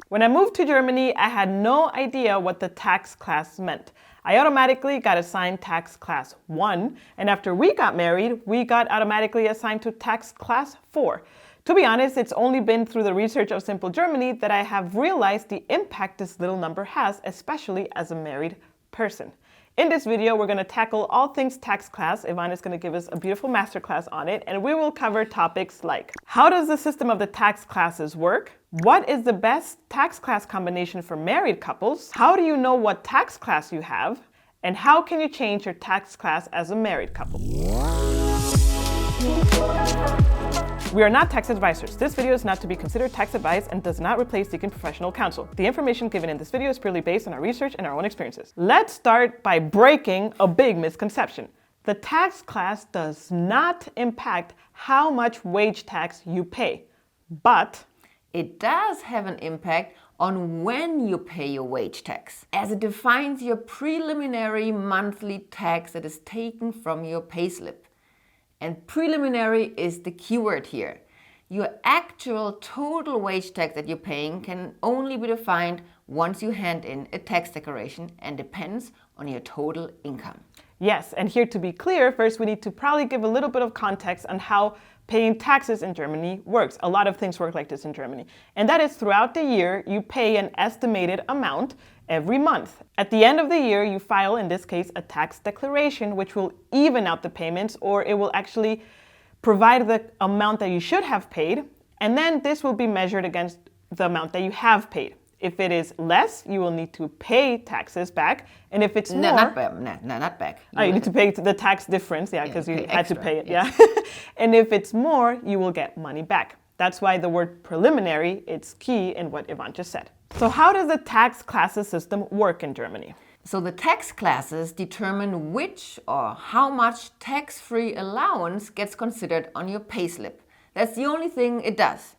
When I moved to Germany, I had no idea what the tax class meant. I automatically got assigned tax class 1, and after we got married, we got automatically assigned to tax class 4. To be honest, it's only been through the research of Simple Germany that I have realized the impact this little number has, especially as a married person. In this video, we're going to tackle all things tax class. Ivan is going to give us a beautiful masterclass on it, and we will cover topics like: how does the system of the tax classes work? What is the best tax class combination for married couples? How do you know what tax class you have? And how can you change your tax class as a married couple? We are not tax advisors. This video is not to be considered tax advice and does not replace seeking professional counsel. The information given in this video is purely based on our research and our own experiences. Let's start by breaking a big misconception. The tax class does not impact how much wage tax you pay, but it does have an impact on when you pay your wage tax, as it defines your preliminary monthly tax that is taken from your payslip. And preliminary is the keyword here. Your actual total wage tax that you're paying can only be defined once you hand in a tax declaration and depends on your total income. Yes, and here to be clear, first we need to probably give a little bit of context on how paying taxes in Germany works. A lot of things work like this in Germany. And that is throughout the year, you pay an estimated amount every month. At the end of the year, you file, in this case, a tax declaration, which will even out the payments, or it will actually provide the amount that you should have paid. And then this will be measured against the amount that you have paid. If it is less, you will need to pay taxes back. And if it's more... Not back. You need to pay the tax difference, because you had to pay it, yes. And if it's more, you will get money back. That's why the word preliminary, it's key in what Ivan just said. So how does the tax classes system work in Germany? So the tax classes determine which or how much tax-free allowance gets considered on your payslip. That's the only thing it does.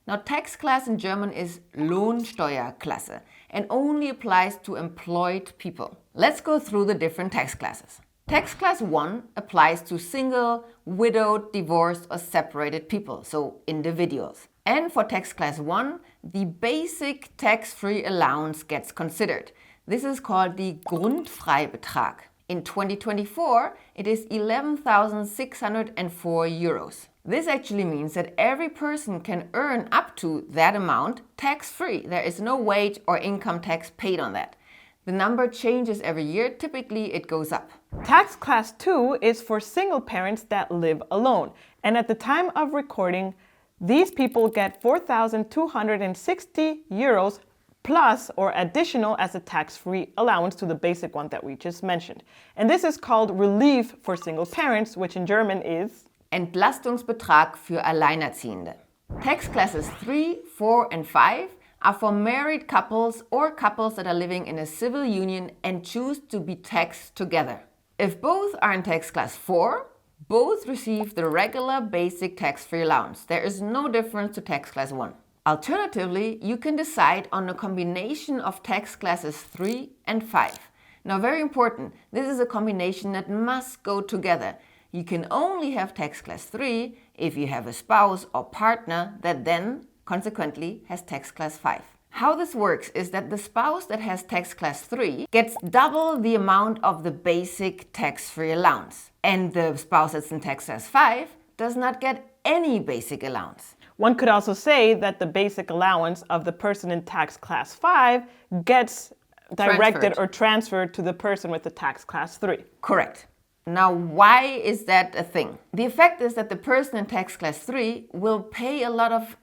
Now, tax class in German is Lohnsteuerklasse and only applies to employed people. Let's go through the different tax classes. Tax class 1 applies to single, widowed, divorced or separated people, so individuals. And for tax class 1, the basic tax-free allowance gets considered. This is called the Grundfreibetrag. In 2024, it is 11,604 euros. This actually means that every person can earn up to that amount tax-free. There is no wage or income tax paid on that. The number changes every year. Typically, it goes up. Tax class 2 is for single parents that live alone. And at the time of recording, these people get 4,260 euros plus or additional as a tax-free allowance to the basic one that we just mentioned. And this is called relief for single parents, which in German is Entlastungsbetrag für Alleinerziehende. Tax classes 3, 4 and 5 are for married couples or couples that are living in a civil union and choose to be taxed together. If both are in tax class 4, both receive the regular basic tax-free allowance. There is no difference to tax class 1. Alternatively, you can decide on a combination of tax classes 3 and 5. Now, very important, this is a combination that must go together. You can only have tax class 3 if you have a spouse or partner that then, consequently, has tax class 5. How this works is that the spouse that has tax class 3 gets double the amount of the basic tax-free allowance. And the spouse that's in tax class 5 does not get any basic allowance. One could also say that the basic allowance of the person in tax class 5 gets directed or transferred to the person with the tax class 3. Correct. Now, why is that a thing? The effect is that the person in tax class 3 will pay a lot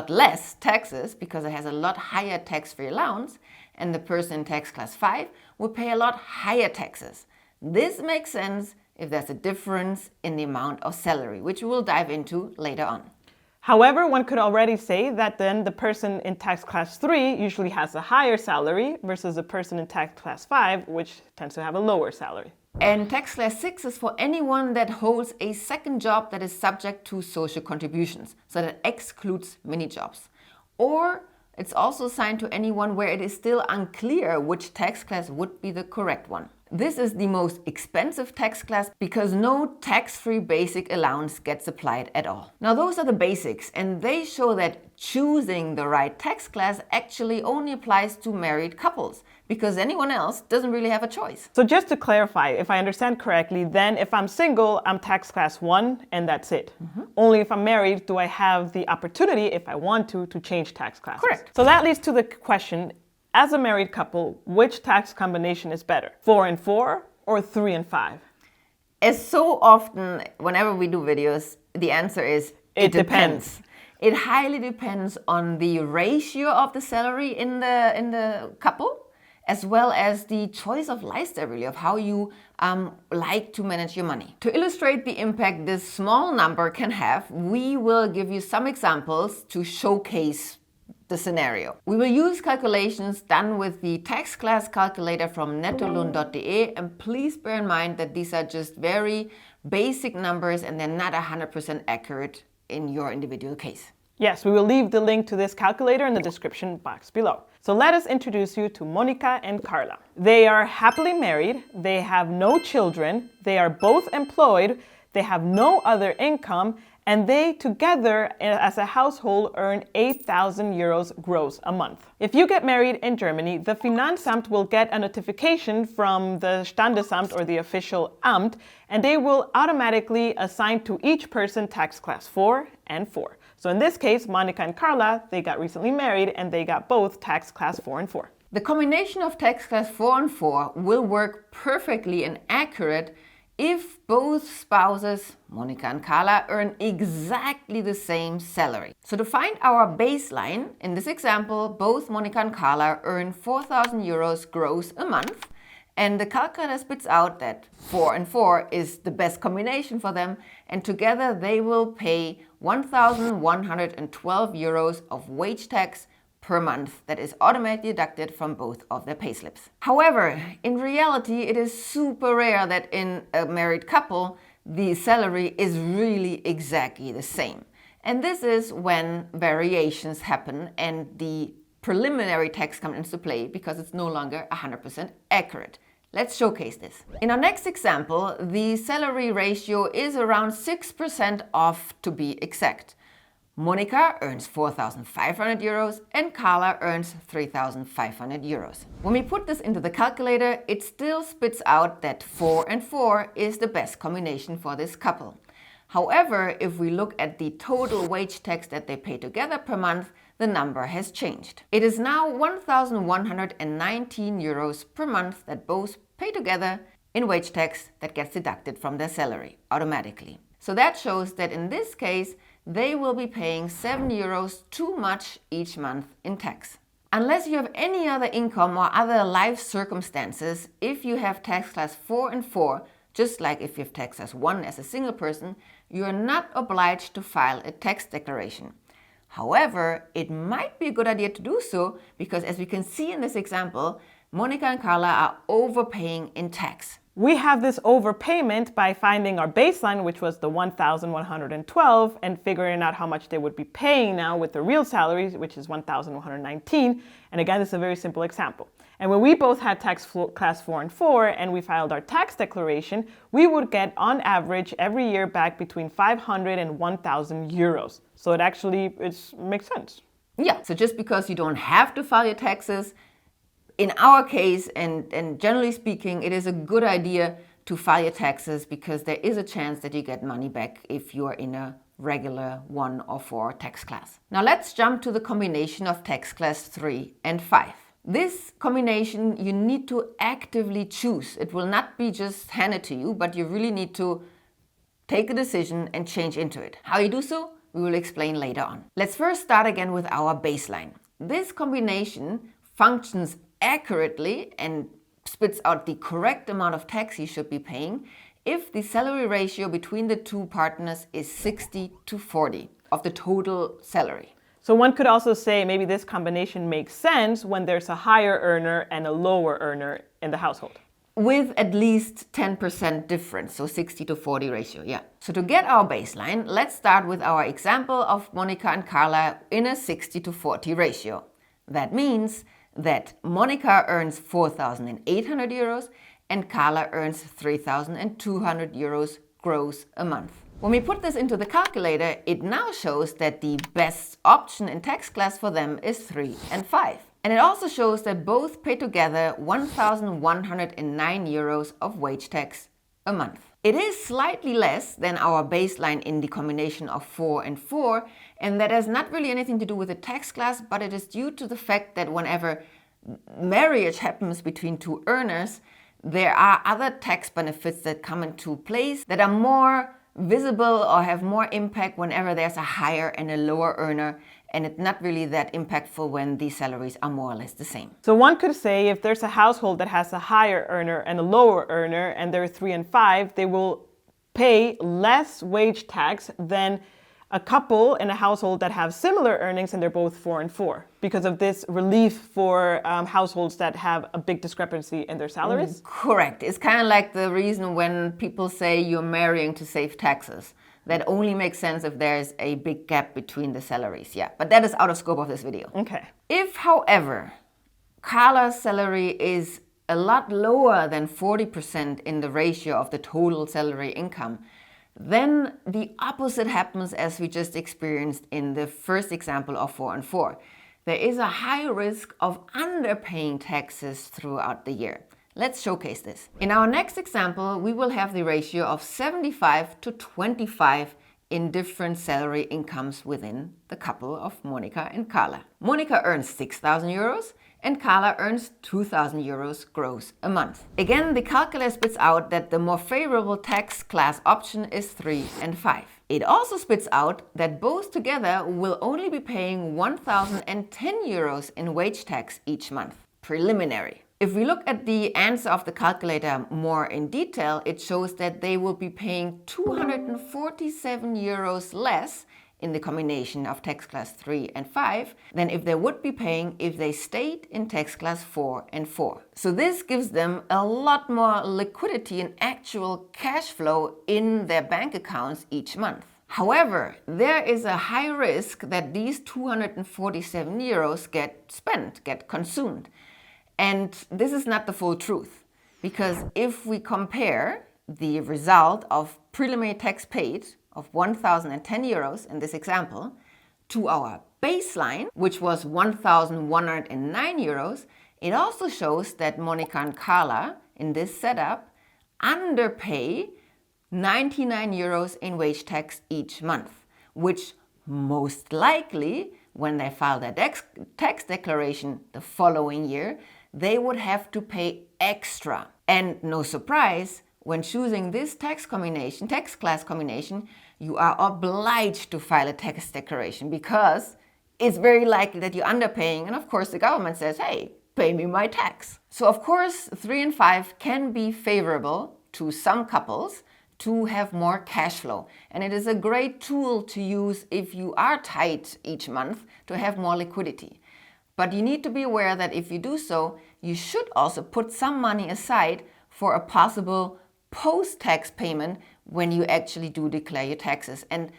less taxes because it has a lot higher tax-free allowance, and the person in tax class 5 will pay a lot higher taxes. This makes sense if there's a difference in the amount of salary, which we will dive into later on. However, one could already say that then the person in tax class 3 usually has a higher salary versus the person in tax class 5, which tends to have a lower salary. And tax class 6 is for anyone that holds a second job that is subject to social contributions, so that excludes mini jobs. Or it's also assigned to anyone where it is still unclear which tax class would be the correct one. This is the most expensive tax class because no tax-free basic allowance gets applied at all. Now those are the basics, and they show that choosing the right tax class actually only applies to married couples because anyone else doesn't really have a choice. So just to clarify, if I understand correctly, then if I'm single, I'm tax class 1 and that's it. Only if I'm married do I have the opportunity, if I want to change tax classes. Correct. So that leads to the question, as a married couple, which tax combination is better? 4 and 4 or 3 and 5? As so often, whenever we do videos, the answer is It depends. It highly depends on the ratio of the salary in the couple, as well as the choice of lifestyle, really, of how you like to manage your money. To illustrate the impact this small number can have, we will give you some examples to showcase the scenario. We will use calculations done with the tax class calculator from nettolon.de, and please bear in mind that these are just very basic numbers and they're not 100% accurate in your individual case. Yes, we will leave the link to this calculator in the description box below. So let us introduce you to Monica and Carla. They are happily married, they have no children, they are both employed, they have no other income, and they together as a household earn 8,000 euros gross a month. If you get married in Germany, the Finanzamt will get a notification from the Standesamt or the official Amt, and they will automatically assign to each person tax class 4 and 4. So in this case, Monica and Carla, they got recently married and they got both tax class 4 and 4. The combination of tax class 4 and 4 will work perfectly and accurate if both spouses, Monica and Carla, earn exactly the same salary. So to find our baseline, in this example, both Monica and Carla earn 4,000 euros gross a month, and the calculator spits out that 4 and 4 is the best combination for them, and together they will pay 1,112 euros of wage tax per month that is automatically deducted from both of their payslips. However, in reality, it is super rare that in a married couple, the salary is really exactly the same. And this is when variations happen and the preliminary tax comes into play because it's no longer 100% accurate. Let's showcase this. In our next example, the salary ratio is around 6% off, to be exact. Monica earns 4,500 euros and Carla earns 3,500 euros. When we put this into the calculator, it still spits out that 4 and 4 is the best combination for this couple. However, if we look at the total wage tax that they pay together per month, the number has changed. It is now 1,119 euros per month that both pay together in wage tax that gets deducted from their salary automatically. So that shows that in this case, they will be paying 7 euros too much each month in tax. Unless you have any other income or other life circumstances, if you have tax class 4 and 4, just like if you have tax class 1 as a single person, you are not obliged to file a tax declaration. However, it might be a good idea to do so because, as we can see in this example, Monica and Carla are overpaying in tax. We have this overpayment by finding our baseline, which was the 1,112, and figuring out how much they would be paying now with the real salaries, which is 1,119. And again, this is a very simple example. And when we both had tax class 4 and 4 and we filed our tax declaration, we would get on average every year back between 500 and 1,000 euros. So it actually makes sense. Yeah, so just because you don't have to file your taxes, in our case, and generally speaking, it is a good idea to file your taxes because there is a chance that you get money back if you are in a regular 1 or 4 tax class. Now let's jump to the combination of tax class 3 and 5. This combination you need to actively choose. It will not be just handed to you, but you really need to take a decision and change into it. How you do so, we will explain later on. Let's first start again with our baseline. This combination functions accurately and spits out the correct amount of tax you should be paying if the salary ratio between the two partners is 60-40 of the total salary. So one could also say maybe this combination makes sense when there's a higher earner and a lower earner in the household. With at least 10% difference, so 60-40 ratio, yeah. So to get our baseline, let's start with our example of Monica and Carla in a 60-40 ratio. That means that Monica earns 4,800 euros and Carla earns 3,200 euros gross a month. When we put this into the calculator, it now shows that the best option in tax class for them is 3 and 5. And it also shows that both pay together 1,109 euros of wage tax a month. It is slightly less than our baseline in the combination of 4 and 4, and that has not really anything to do with the tax class, but it is due to the fact that whenever marriage happens between two earners, there are other tax benefits that come into place that are more visible or have more impact whenever there's a higher and a lower earner, and it's not really that impactful when the salaries are more or less the same. So one could say if there's a household that has a higher earner and a lower earner, and they're 3 and 5, they will pay less wage tax than a couple in a household that have similar earnings and they're both 4 and 4, because of this relief for households that have a big discrepancy in their salaries. Correct. It's kind of like the reason when people say you're marrying to save taxes. That only makes sense if there's a big gap between the salaries. Yeah, but that is out of scope of this video. Okay. If, however, Carla's salary is a lot lower than 40% in the ratio of the total salary income, then the opposite happens as we just experienced in the first example of 4 and 4. There is a high risk of underpaying taxes throughout the year. Let's showcase this. In our next example, we will have the ratio of 75 to 25 in different salary incomes within the couple of Monica and Carla. Monica earns 6,000 euros and Carla earns 2,000 euros gross a month. Again, the calculator spits out that the more favorable tax class option is 3 and 5. It also spits out that both together will only be paying 1,010 euros in wage tax each month. Preliminary. If we look at the answer of the calculator more in detail, it shows that they will be paying 247 euros less in the combination of tax class 3 and 5 than if they would be paying if they stayed in tax class 4 and 4. So this gives them a lot more liquidity and actual cash flow in their bank accounts each month. However, there is a high risk that these 247 euros get spent, get consumed. And this is not the full truth, because if we compare the result of preliminary tax paid of 1,010 euros in this example to our baseline, which was 1,109 euros, it also shows that Monica and Carla in this setup underpay 99 euros in wage tax each month, which most likely, when they file their tax declaration the following year, they would have to pay extra. And no surprise, when choosing this tax class combination, you are obliged to file a tax declaration because it's very likely that you're underpaying, and of course the government says, hey, pay me my tax. So of course 3 and 5 can be favorable to some couples to have more cash flow, and it is a great tool to use if you are tight each month to have more liquidity. But you need to be aware that if you do so, you should also put some money aside for a possible post-tax payment when you actually do declare your taxes. And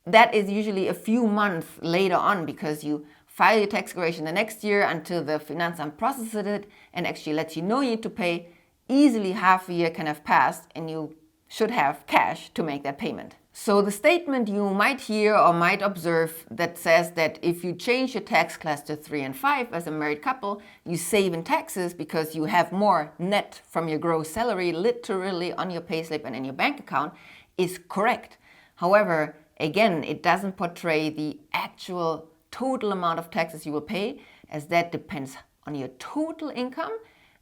that is usually a few months later on, because you file your tax declaration the next year until the Finanzamt processes it and actually lets you know you need to pay. Easily half a year can have passed and you should have cash to make that payment. So the statement you might hear or might observe that says that if you change your tax class to 3 and 5 as a married couple, you save in taxes because you have more net from your gross salary literally on your payslip and in your bank account is correct. However, again, it doesn't portray the actual total amount of taxes you will pay, as that depends on your total income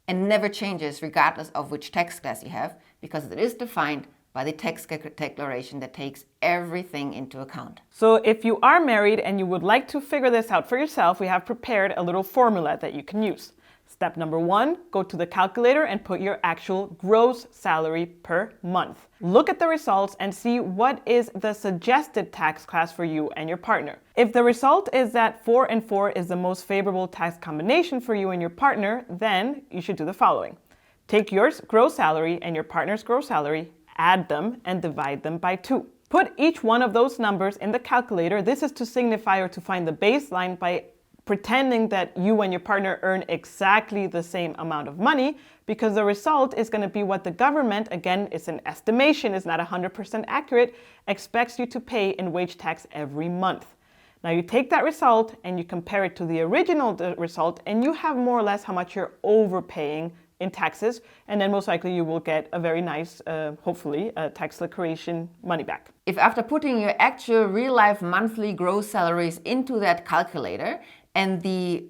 and never changes regardless of which tax class you have, because it is defined by the tax declaration that takes everything into account. So if you are married and you would like to figure this out for yourself, we have prepared a little formula that you can use. Step number 1, go to the calculator and put your actual gross salary per month. Look at the results and see what is the suggested tax class for you and your partner. If the result is that 4 and 4 is the most favorable tax combination for you and your partner, then you should do the following. Take your gross salary and your partner's gross salary, add them, and divide them by 2. Put each one of those numbers in the calculator. This is to signify or to find the baseline by pretending that you and your partner earn exactly the same amount of money, because the result is going to be what the government, again, it's an estimation, it's not 100% accurate, expects you to pay in wage tax every month. Now you take that result and you compare it to the original result, and you have more or less how much you're overpaying in taxes, and then most likely you will get a very nice, hopefully, tax declaration money back. If after putting your actual real-life monthly gross salaries into that calculator and the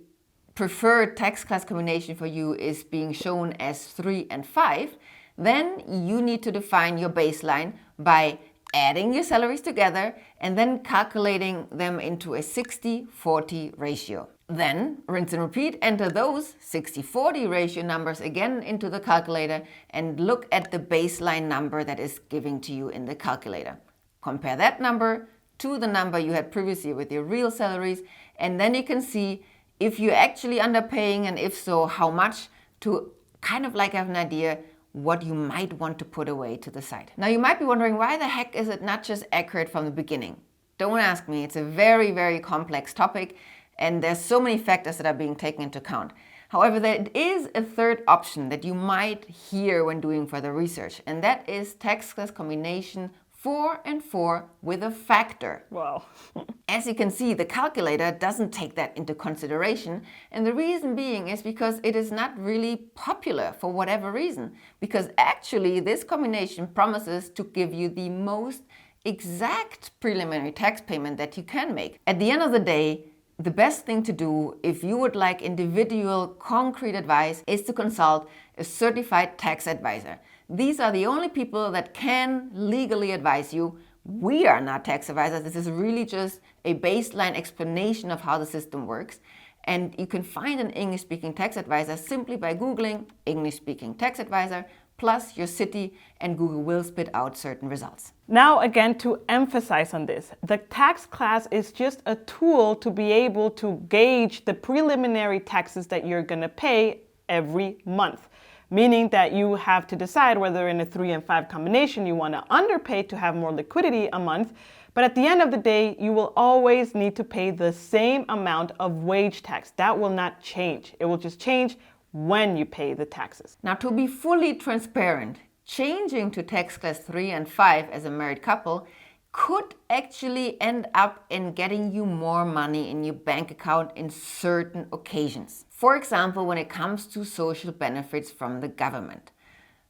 preferred tax class combination for you is being shown as 3 and 5, then you need to define your baseline by adding your salaries together and then calculating them into a 60-40 ratio. Then, rinse and repeat, enter those 60-40 ratio numbers again into the calculator and look at the baseline number that is given to you in the calculator. Compare that number to the number you had previously with your real salaries, and then you can see if you're actually underpaying, and if so, how much, to kind of like have an idea what you might want to put away to the side. Now you might be wondering, why the heck is it not just accurate from the beginning? Don't ask me, it's a very, very complex topic and there's so many factors that are being taken into account. However, there is a third option that you might hear when doing further research, and that is tax class combination 4 and 4 with a factor. Wow. As you can see, the calculator doesn't take that into consideration, and the reason being is because it is not really popular for whatever reason, because actually this combination promises to give you the most exact preliminary tax payment that you can make. At the end of the day, the best thing to do if you would like individual concrete advice is to consult a certified tax advisor. These are the only people that can legally advise you. We are not tax advisors. This is really just a baseline explanation of how the system works. And you can find an English-speaking tax advisor simply by Googling English-speaking tax advisor plus your city, and Google will spit out certain results. Now again, to emphasize on this, the tax class is just a tool to be able to gauge the preliminary taxes that you're going to pay every month. Meaning that you have to decide whether in a 3 and 5 combination you want to underpay to have more liquidity a month. But at the end of the day, you will always need to pay the same amount of wage tax. That will not change. It will just change when you pay the taxes. Now, to be fully transparent, changing to tax class 3 and 5 as a married couple could actually end up in getting you more money in your bank account in certain occasions. For example, when it comes to social benefits from the government.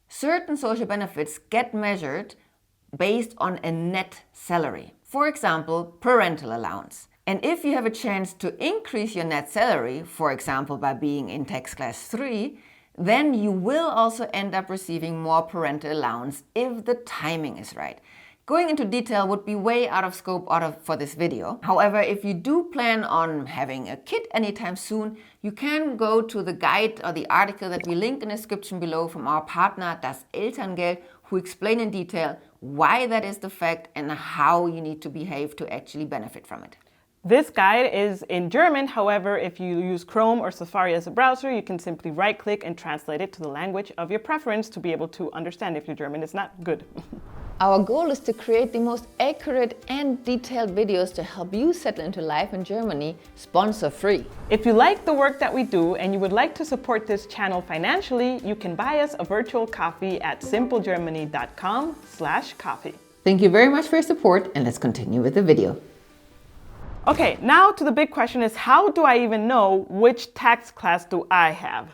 Certain social benefits get measured based on a net salary. For example, parental allowance. And if you have a chance to increase your net salary, for example, by being in tax class 3, then you will also end up receiving more parental allowance if the timing is right. Going into detail would be way out of scope for this video. However, if you do plan on having a kid anytime soon, you can go to the guide or the article that we link in the description below from our partner, Das Elterngeld, who explain in detail why that is the fact and how you need to behave to actually benefit from it. This guide is in German. However, if you use Chrome or Safari as a browser, you can simply right-click and translate it to the language of your preference to be able to understand if your German is not good. Our goal is to create the most accurate and detailed videos to help you settle into life in Germany, sponsor-free. If you like the work that we do and you would like to support this channel financially, you can buy us a virtual coffee at simplegermany.com/coffee. Thank you very much for your support, and let's continue with the video. Okay, now to the big question is, how do I even know which tax class do I have?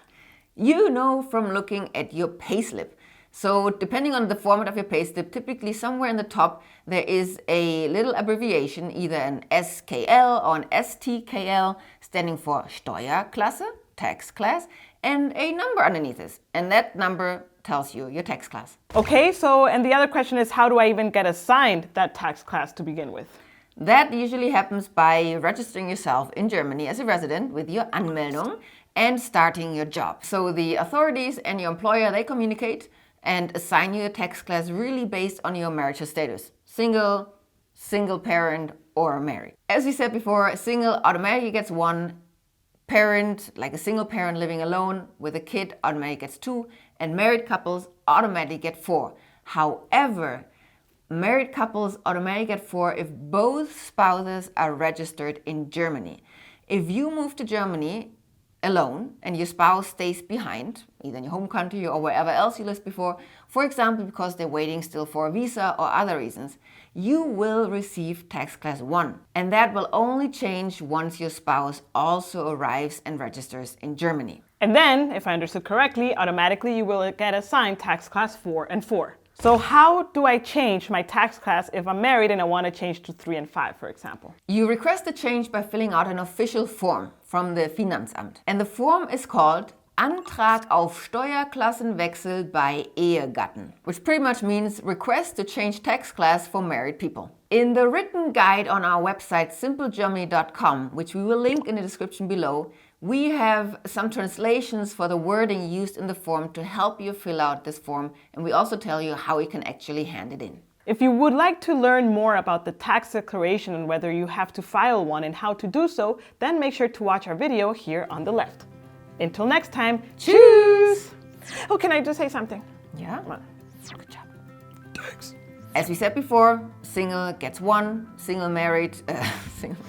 You know from looking at your payslip. So depending on the format of your payslip, typically somewhere in the top there is a little abbreviation, either an SKL or an STKL, standing for Steuerklasse, tax class, and a number underneath this. And that number tells you your tax class. Okay, so and the other question is, how do I even get assigned that tax class to begin with? That usually happens by registering yourself in Germany as a resident with your Anmeldung and starting your job. So the authorities and your employer, they communicate and assign you a tax class really based on your marital status. Single, single parent, or married. As we said before, single automatically gets 1, parent, like a single parent living alone with a kid, automatically gets 2, and married couples automatically get 4. However, married couples automatically get 4 if both spouses are registered in Germany. If you move to Germany alone and your spouse stays behind, either in your home country or wherever else you lived before, for example, because they're waiting still for a visa or other reasons, you will receive tax class 1. And that will only change once your spouse also arrives and registers in Germany. And then, if I understood correctly, automatically you will get assigned tax class 4 and 4. So how do I change my tax class if I'm married and I want to change to 3 and 5, for example? You request the change by filling out an official form from the Finanzamt. And the form is called Antrag auf Steuerklassenwechsel bei Ehegatten, which pretty much means request to change tax class for married people. In the written guide on our website simplegermany.com, which we will link in the description below, we have some translations for the wording used in the form to help you fill out this form, and we also tell you how you can actually hand it in. If you would like to learn more about the tax declaration and whether you have to file one and how to do so, then make sure to watch our video here on the left. Until next time, choose! Oh, can I just say something? Yeah? Well, Good job. Thanks. As we said before, single gets 1, single married, single.